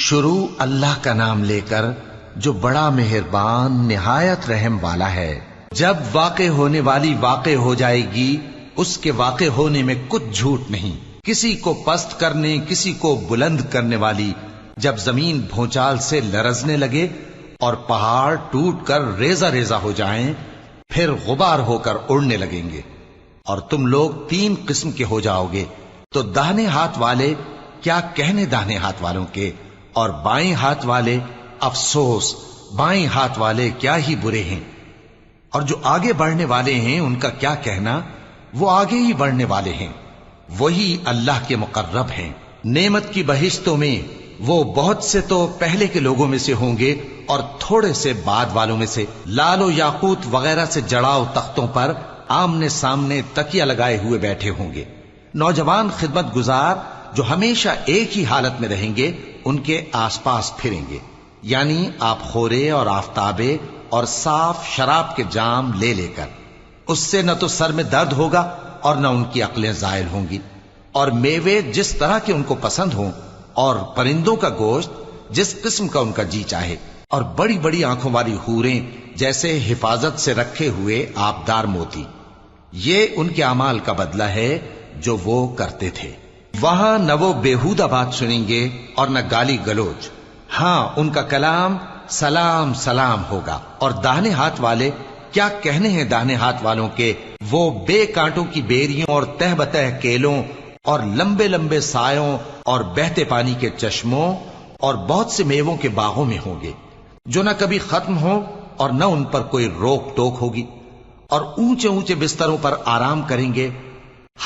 شروع اللہ کا نام لے کر جو بڑا مہربان نہایت رحم والا ہے۔ جب واقع ہونے والی واقع ہو جائے گی، اس کے واقع ہونے میں کچھ جھوٹ نہیں۔ کسی کو پست کرنے کسی کو بلند کرنے والی، جب زمین بھونچال سے لرزنے لگے اور پہاڑ ٹوٹ کر ریزہ ریزہ ہو جائیں، پھر غبار ہو کر اڑنے لگیں گے، اور تم لوگ 3 قسم کے ہو جاؤ گے، تو داہنے ہاتھ والے کیا کہنے داہنے ہاتھ والوں کے، اور بائیں ہاتھ والے افسوس بائیں ہاتھ والے کیا ہی برے ہیں، اور جو آگے بڑھنے والے ہیں ان کا کیا کہنا، وہ آگے ہی بڑھنے والے ہیں، وہی اللہ کے مقرب ہیں۔ نعمت کی بہشتوں میں وہ بہت سے تو پہلے کے لوگوں میں سے ہوں گے اور تھوڑے سے بعد والوں میں سے، لال و یاقوت وغیرہ سے جڑاؤ تختوں پر آمنے سامنے تکیہ لگائے ہوئے بیٹھے ہوں گے۔ نوجوان خدمت گزار جو ہمیشہ ایک ہی حالت میں رہیں گے ان کے آس پاس پھریں گے، یعنی آپ خورے اور آفتابے اور صاف شراب کے جام لے لے کر۔ اس سے نہ تو سر میں درد ہوگا اور نہ ان کی عقلیں زائل ہوں گی، اور میوے جس طرح کے ان کو پسند ہوں، اور پرندوں کا گوشت جس قسم کا ان کا جی چاہے، اور بڑی بڑی آنکھوں والی حوریں جیسے حفاظت سے رکھے ہوئے آبدار موتی۔ یہ ان کے اعمال کا بدلہ ہے جو وہ کرتے تھے۔ وہاں نہ وہ بیہودہ بات سنیں گے اور نہ گالی گلوچ، ہاں ان کا کلام سلام سلام ہوگا۔ اور داہنے ہاتھ والے کیا کہنے ہیں داہنے ہاتھ والوں کے، وہ بے کانٹوں کی بیریوں اور تہ بتہ کیلوں اور لمبے لمبے سایوں اور بہتے پانی کے چشموں اور بہت سے میووں کے باغوں میں ہوں گے، جو نہ کبھی ختم ہوں اور نہ ان پر کوئی روک ٹوک ہوگی، اور اونچے اونچے بستروں پر آرام کریں گے۔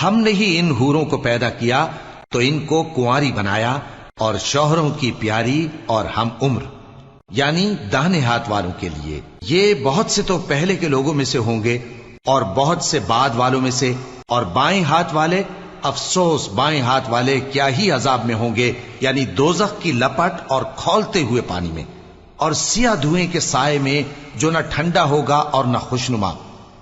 ہم نے ہی ان حوروں کو پیدا کیا تو ان کو کنواری بنایا، اور شوہروں کی پیاری اور ہم عمر، یعنی داہنے ہاتھ والوں کے لیے۔ یہ بہت سے تو پہلے کے لوگوں میں سے ہوں گے اور بہت سے بعد والوں میں سے، اور بائیں ہاتھ والے افسوس بائیں ہاتھ والے کیا ہی عذاب میں ہوں گے، یعنی دوزخ کی لپٹ اور کھولتے ہوئے پانی میں، اور سیاہ دھوئیں کے سائے میں جو نہ ٹھنڈا ہوگا اور نہ خوشنما۔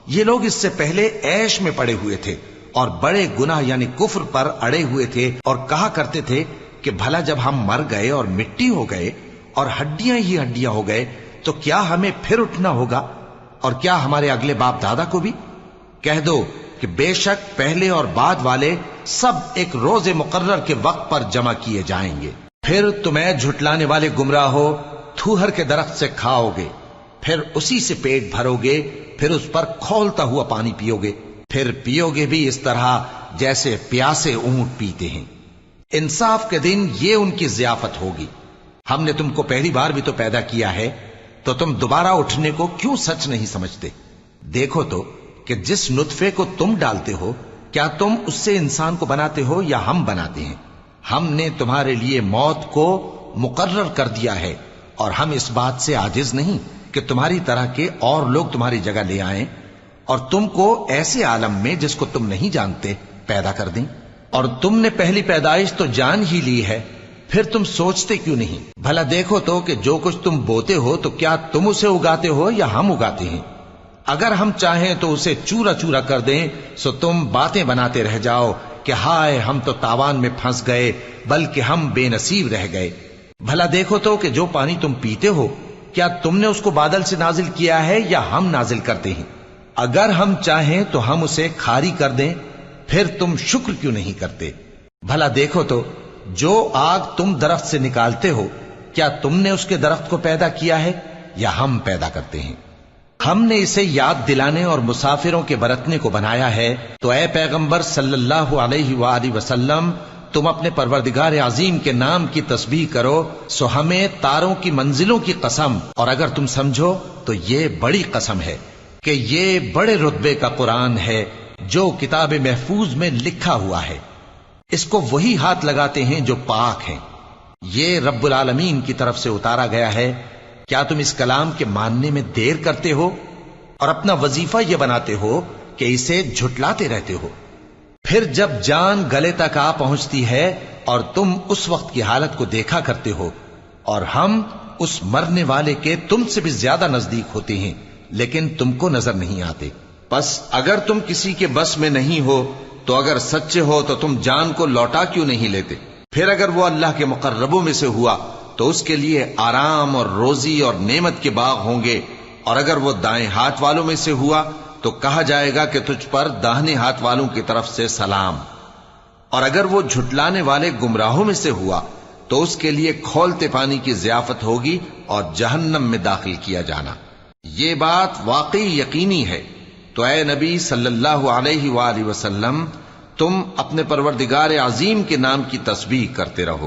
یہ لوگ اس سے پہلے عیش میں پڑے ہوئے تھے اور بڑے گناہ یعنی کفر پر اڑے ہوئے تھے، اور کہا کرتے تھے کہ بھلا جب ہم مر گئے اور مٹی ہو گئے اور ہڈیاں ہی ہڈیاں ہو گئے تو کیا ہمیں پھر اٹھنا ہوگا، اور کیا ہمارے اگلے باپ دادا کو بھی؟ کہہ دو کہ بے شک پہلے اور بعد والے سب ایک روز مقرر کے وقت پر جمع کیے جائیں گے۔ پھر تمہیں جھٹلانے والے گمراہ ہو تھوہر کے درخت سے کھاؤ گے، پھر اسی سے پیٹ بھرو گے، پھر اس پر کھولتا ہوا پانی پیو گے، پھر پیو گے بھی اس طرح جیسے پیاسے اونٹ پیتے ہیں۔ انصاف کے دن یہ ان کی ضیافت ہوگی۔ ہم نے تم کو پہلی بار بھی تو پیدا کیا ہے، تو تم دوبارہ اٹھنے کو کیوں سچ نہیں سمجھتے؟ دیکھو تو کہ جس نطفے کو تم ڈالتے ہو، کیا تم اس سے انسان کو بناتے ہو یا ہم بناتے ہیں؟ ہم نے تمہارے لیے موت کو مقرر کر دیا ہے، اور ہم اس بات سے عاجز نہیں کہ تمہاری طرح کے اور لوگ تمہاری جگہ لے آئیں اور تم کو ایسے عالم میں جس کو تم نہیں جانتے پیدا کر دیں۔ اور تم نے پہلی پیدائش تو جان ہی لی ہے، پھر تم سوچتے کیوں نہیں؟ بھلا دیکھو تو کہ جو کچھ تم بوتے ہو تو کیا تم اسے اگاتے ہو یا ہم اگاتے ہیں؟ اگر ہم چاہیں تو اسے چورا چورا کر دیں، سو تم باتیں بناتے رہ جاؤ کہ ہائے ہم تو تاوان میں پھنس گئے، بلکہ ہم بے نصیب رہ گئے۔ بھلا دیکھو تو کہ جو پانی تم پیتے ہو کیا تم نے اس کو بادل سے نازل کیا ہے یا ہم نازل کرتے ہیں؟ اگر ہم چاہیں تو ہم اسے کھاری کر دیں، پھر تم شکر کیوں نہیں کرتے؟ بھلا دیکھو تو جو آگ تم درخت سے نکالتے ہو کیا تم نے اس کے درخت کو پیدا کیا ہے یا ہم پیدا کرتے ہیں؟ ہم نے اسے یاد دلانے اور مسافروں کے برتنے کو بنایا ہے، تو اے پیغمبر صلی اللہ علیہ وآلہ وسلم تم اپنے پروردگار عظیم کے نام کی تسبیح کرو، سو ہمیں تاروں کی منزلوں کی قسم، اور اگر تم سمجھو تو یہ بڑی قسم ہے کہ یہ بڑے رتبے کا قرآن ہے جو کتاب محفوظ میں لکھا ہوا ہے، اس کو وہی ہاتھ لگاتے ہیں جو پاک ہیں، یہ رب العالمین کی طرف سے اتارا گیا ہے۔ کیا تم اس کلام کے ماننے میں دیر کرتے ہو اور اپنا وظیفہ یہ بناتے ہو کہ اسے جھٹلاتے رہتے ہو؟ پھر جب جان گلے تک آ پہنچتی ہے اور تم اس وقت کی حالت کو دیکھا کرتے ہو، اور ہم اس مرنے والے کے تم سے بھی زیادہ نزدیک ہوتے ہیں لیکن تم کو نظر نہیں آتے۔ پس اگر تم کسی کے بس میں نہیں ہو تو اگر سچے ہو تو تم جان کو لوٹا کیوں نہیں لیتے؟ پھر اگر وہ اللہ کے مقربوں میں سے ہوا تو اس کے لیے آرام اور روزی اور نعمت کے باغ ہوں گے، اور اگر وہ دائیں ہاتھ والوں میں سے ہوا تو کہا جائے گا کہ تجھ پر داہنے ہاتھ والوں کی طرف سے سلام، اور اگر وہ جھٹلانے والے گمراہوں میں سے ہوا تو اس کے لیے کھولتے پانی کی ضیافت ہوگی اور جہنم میں داخل کیا جانا۔ یہ بات واقعی یقینی ہے، تو اے نبی صلی اللہ علیہ وآلہ وسلم، تم اپنے پروردگار عظیم کے نام کی تسبیح کرتے رہو۔